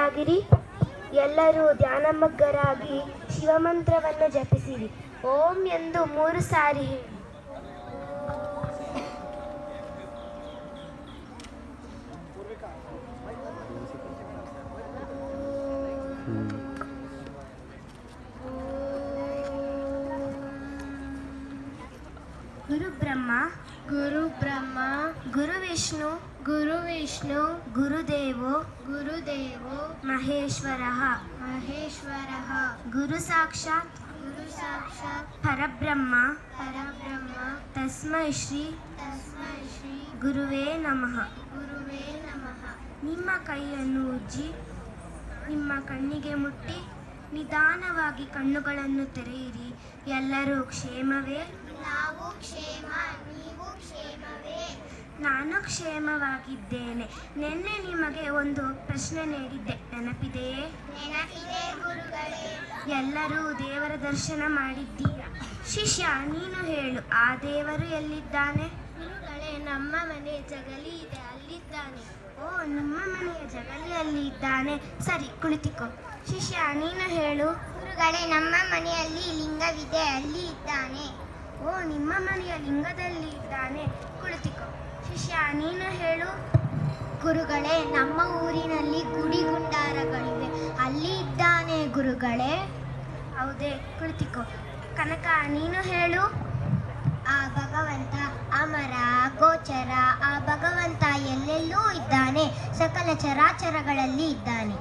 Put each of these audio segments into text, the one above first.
ಆಗಿರಿ. ಎಲ್ಲರೂ ಧ್ಯಾನಮಗ್ಗರಾಗಿ ಶಿವಮಂತ್ರವನ್ನು ಜಪಿಸಿರಿ. ಓಂ ಎಂದು 3 ಸಾರಿ ಹೇಳಿ. ಗುರು ಬ್ರಹ್ಮ ಗುರು ವಿಷ್ಣು ಗುರುದೇವೋ ಮಹೇಶ್ವರ ಗುರು ಸಾಕ್ಷಾತ್ ಪರಬ್ರಹ್ಮ ತಸ್ಮೈ ಶ್ರೀ ಗುರುವೇ ನಮಃ. ನಿಮ್ಮ ಕೈಯನ್ನು ಉಜ್ಜಿ ನಿಮ್ಮ ಕಣ್ಣಿಗೆ ಮುಟ್ಟಿ ನಿಧಾನವಾಗಿ ಕಣ್ಣುಗಳನ್ನು ತೆರೆಯಿರಿ. ಎಲ್ಲರೂ ಕ್ಷೇಮವೇ? ನಾವು ಕ್ಷೇಮ, ನೀವು ಕ್ಷೇಮವೇ? ನಾನು ಕ್ಷೇಮವಾಗಿದ್ದೇನೆ. ನಿನ್ನೆ ನಿಮಗೆ ಒಂದು ಪ್ರಶ್ನೆ ನೀಡಿದ್ದೆ, ನೆನಪಿದೆಯೇ? ನೆನಪಿದೆ ಗುರುಗಳೇ. ಎಲ್ಲರೂ ದೇವರ ದರ್ಶನ ಮಾಡಿದ್ದೀರಾ? ಶಿಷ್ಯ, ನೀನು ಹೇಳು, ಆ ದೇವರು ಎಲ್ಲಿದ್ದಾನೆ? ಗುರುಗಳೇ, ನಮ್ಮ ಮನೆ ಜಗಲಿ ಇದೆ, ಅಲ್ಲಿದ್ದಾನೆ. ಓ, ನಿಮ್ಮ ಮನೆಯ ಜಗಲಿಯಲ್ಲಿ ಇದ್ದಾನೆ. ಸರಿ, ಕುಳಿತುಕೋ. ಶಿಷ್ಯ, ನೀನು ಹೇಳು. ಗುರುಗಳೇ, ನಮ್ಮ ಮನೆಯಲ್ಲಿ ಲಿಂಗವಿದೆ, ಅಲ್ಲಿ ಇದ್ದಾನೆ. ಓ, ನಿಮ್ಮ ಮನೆಯ ಲಿಂಗದಲ್ಲಿ ಇದ್ದಾನೆ. ಕುಳಿತುಕೋ. ಶಿಷ್ಯ, ನೀನು ಹೇಳು. ಗುರುಗಳೇ, ನಮ್ಮ ಊರಿನಲ್ಲಿ ಗುಡಿ ಗುಂಡಾರಗಳಿವೆ, ಅಲ್ಲಿ ಇದ್ದಾನೆ ಗುರುಗಳೇ. ಹೌದೇ? ಕುಳಿತುಕೋ. ಕನಕ, ನೀನು ಹೇಳು. ಆ ಭಗವಂತ ಅಮರ ಗೋಚರ, ಆ ಭಗವಂತ ಎಲ್ಲೆಲ್ಲೂ ಇದ್ದಾನೆ, ಸಕಲ ಚರಾಚರಗಳಲ್ಲಿ ಇದ್ದಾನೆ.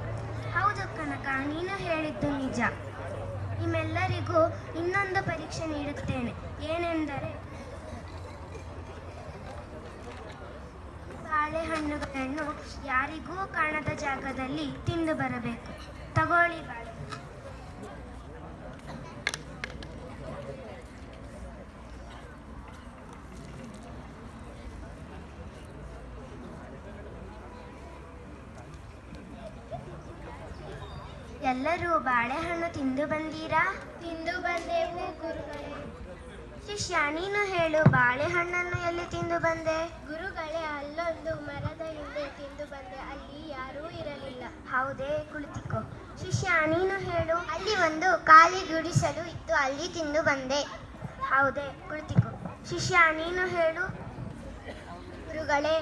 ಹೌದು ಕನಕ, ನೀನು ಹೇಳಿದ್ದು ನಿಜ. ನಿಮ್ಮೆಲ್ಲರಿಗೂ ಇನ್ನೊಂದು ಪರೀಕ್ಷೆ ನೀಡುತ್ತೇನೆ. ಏನೆಂದರೆ, ಬಾಳೆಹಣ್ಣುಗಳನ್ನು ಯಾರಿಗೂ ಕಾಣದ ಜಾಗದಲ್ಲಿ ತಿಂದು ಬರಬೇಕು. ತಗೊಳ್ಳಿ ಬಾಳೆ. ಎಲ್ಲರೂ ಬಾಳೆಹಣ್ಣು ತಿಂದು ಬಂದೀರಾ? ತಿಂದು ಬಂದೆವು ಗುರುಗಳೇ. ಶಿಷ್ಯ, ನೀನು ಹೇಳು, ಬಾಳೆಹಣ್ಣನ್ನು ಎಲ್ಲಿ ತಿಂದು ಬಂದೆ? ಗುರುಗಳೇ, ಅಲ್ಲೊಂದು ಮರದ ಹಿಂದೆ ತಿಂದು ಬಂದೆ, ಅಲ್ಲಿ ಯಾರೂ ಇರಲಿಲ್ಲ. ಹೌದೇ? ಕುಳಿತುಕೋ. ಶಿಷ್ಯ, ನೀನು ಹೇಳು. ಅಲ್ಲಿ ಒಂದು ಖಾಲಿ ಗುಡಿಸಲು ಇತ್ತು, ಅಲ್ಲಿ ತಿಂದು ಬಂದೆ. ಹೌದೇ? ಕುಳಿತುಕೋ. ಶಿಷ್ಯ, ನೀನು ಹೇಳು. ಗುರುಗಳೇ,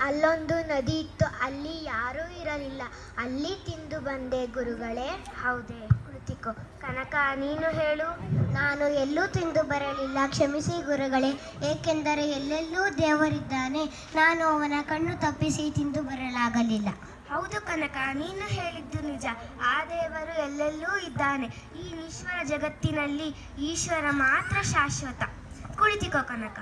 ಅಲ್ಲೊಂದು ನದಿ ಇತ್ತು, ಅಲ್ಲಿ ಯಾರೂ ಇರಲಿಲ್ಲ, ಅಲ್ಲಿ ತಿಂದು ಬಂದೆ ಗುರುಗಳೇ. ಹೌದೇ? ಕುಳಿತುಕೋ. ಕನಕ, ನೀನು ಹೇಳು. ನಾನು ಎಲ್ಲೂ ತಿಂದು ಬರಲಿಲ್ಲ, ಕ್ಷಮಿಸಿ ಗುರುಗಳೇ, ಏಕೆಂದರೆ ಎಲ್ಲೆಲ್ಲೂ ದೇವರಿದ್ದಾನೆ, ನಾನು ಅವನ ಕಣ್ಣು ತಪ್ಪಿಸಿ ತಿಂದು ಬರಲಾಗಲಿಲ್ಲ. ಹೌದು ಕನಕ, ನೀನು ಹೇಳಿದ್ದು ನಿಜ. ಆ ದೇವರು ಎಲ್ಲೆಲ್ಲೂ ಇದ್ದಾನೆ. ಈ ಈಶ್ವರ ಜಗತ್ತಿನಲ್ಲಿ ಈಶ್ವರ ಮಾತ್ರ ಶಾಶ್ವತ. ಕುಳಿತುಕೋ ಕನಕ.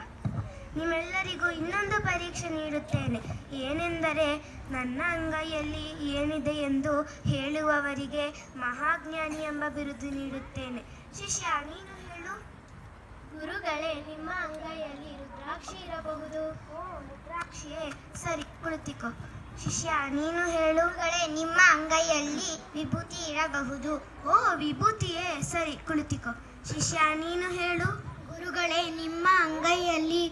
ನಿಮ್ಮೆಲ್ಲರಿಗೂ ಇನ್ನೊಂದು ಪರೀಕ್ಷೆ ನೀಡುತ್ತೇನೆ. ಏನೆಂದರೆ, ನನ್ನ ಅಂಗೈಯಲ್ಲಿ ಏನಿದೆ ಎಂದು ಹೇಳುವವರಿಗೆ ಮಹಾಜ್ಞಾನಿ ಎಂಬ ಬಿರುದು ನೀಡುತ್ತೇನೆ. ಶಿಷ್ಯ, ನೀನು ಹೇಳು. ಗುರುಗಳೇ, ನಿಮ್ಮ ಅಂಗೈಯಲ್ಲಿ ರುದ್ರಾಕ್ಷಿ ಇರಬಹುದು. ಓ, ರುದ್ರಾಕ್ಷಿಯೇ? ಸರಿ, ಕುಳಿತುಕೋ. ಶಿಷ್ಯ, ನೀನು ಹೇಳು. ಗುರುಗಳೇ, ನಿಮ್ಮ ಅಂಗೈಯಲ್ಲಿ ವಿಭೂತಿ ಇರಬಹುದು. ಓ, ವಿಭೂತಿಯೇ? ಸರಿ, ಕುಳಿತುಕೋ. ಶಿಷ್ಯ, ನೀನು ಹೇಳು. ಗುರುಗಳೇ, ನಿಮ್ಮ ಅಂಗೈಯಲ್ಲಿ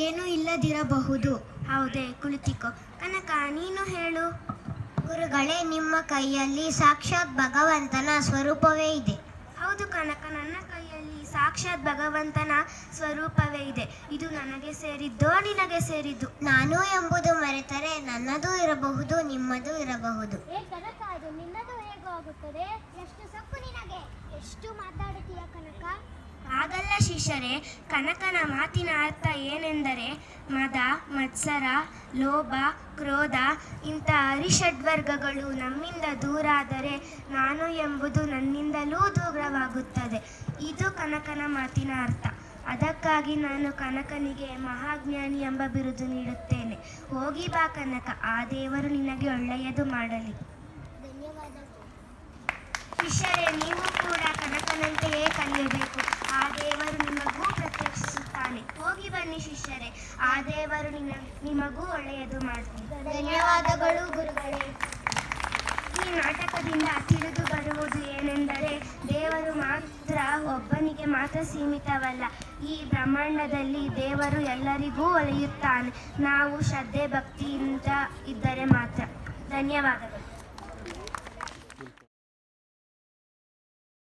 ಏನೂ ಇಲ್ಲದಿರಬಹುದು. ಹೌದೇ? ಕುಳಿತುಕೋ. ಕನಕ, ನೀನು ಹೇಳು. ಗುರುಗಳೇ, ನಿಮ್ಮ ಕೈಯಲ್ಲಿ ಸಾಕ್ಷಾತ್ ಭಗವಂತನ ಸ್ವರೂಪವೇ ಇದೆ. ಹೌದು ಕನಕ, ನನ್ನ ಕೈಯಲ್ಲಿ ಸಾಕ್ಷಾತ್ ಭಗವಂತನ ಸ್ವರೂಪವೇ ಇದೆ. ಇದು ನನಗೆ ಸೇರಿದ್ದೋ ನಿನಗೆ ಸೇರಿದ್ದು? ನಾನು ಎಂಬುದು ಮರೆತರೆ ನನ್ನದು ಇರಬಹುದು, ನಿಮ್ಮದು ಇರಬಹುದು. ಕನಕ, ಅದು ನಿನ್ನದು ಹೇಗೂ ಆಗುತ್ತದೆ? ಎಷ್ಟು ಸೊಕ್ಕು ನಿನಗೆ! ಎಷ್ಟು ಮಾತಾಡುತ್ತೀಯ ಕನಕ? ಹಾಗಲ್ಲ ಶಿಷ್ಯರೇ, ಕನಕನ ಮಾತಿನ ಅರ್ಥ ಏನೆಂದರೆ, ಮದ ಮತ್ಸರ ಲೋಭ ಕ್ರೋಧ ಇಂಥ ಅರಿಷಡ್ವರ್ಗಗಳು ನಮ್ಮಿಂದ ದೂರಾದರೆ ನಾನು ಎಂಬುದು ನನ್ನಿಂದಲೂ ದೂರವಾಗುತ್ತದೆ. ಇದು ಕನಕನ ಮಾತಿನ ಅರ್ಥ. ಅದಕ್ಕಾಗಿ ನಾನು ಕನಕನಿಗೆ ಮಹಾಜ್ಞಾನಿ ಎಂಬ ಬಿರುದು ನೀಡುತ್ತೇನೆ. ಹೋಗಿ ಬಾ ಕನಕ, ಆ ದೇವರು ನಿನಗೆ ಒಳ್ಳೆಯದು ಮಾಡಲಿ. ಶಿಷ್ಯರೇ, ನೀವು ಕೂಡ ಕನಕನಂತೆಯೇ ಕಲಿಯಬೇಕು. ಆ ದೇವರು ನಿಮಗೂ ಪ್ರತ್ಯಕ್ಷಿಸುತ್ತಾನೆ. ಹೋಗಿ ಬನ್ನಿ ಶಿಷ್ಯರೇ, ಆ ದೇವರು ನಿಮಗೂ ಒಳ್ಳೆಯದು ಮಾಡ್ತಾನೆ. ಧನ್ಯವಾದಗಳು ಗುರುಗಳೇ. ಈ ನಾಟಕದಿಂದ ತಿಳಿದು ಬರುವುದು ಏನೆಂದರೆ, ದೇವರು ಮಾತ್ರ ಒಬ್ಬನಿಗೆ ಮಾತ್ರ ಸೀಮಿತವಲ್ಲ. ಈ ಬ್ರಹ್ಮಾಂಡದಲ್ಲಿ ದೇವರು ಎಲ್ಲರಿಗೂ ಒಲಿಯುತ್ತಾನೆ. ನಾವು ಶ್ರದ್ಧೆ ಭಕ್ತಿಯಿಂದ ಇದ್ದರೆ ಮಾತ್ರ. ಧನ್ಯವಾದಗಳು.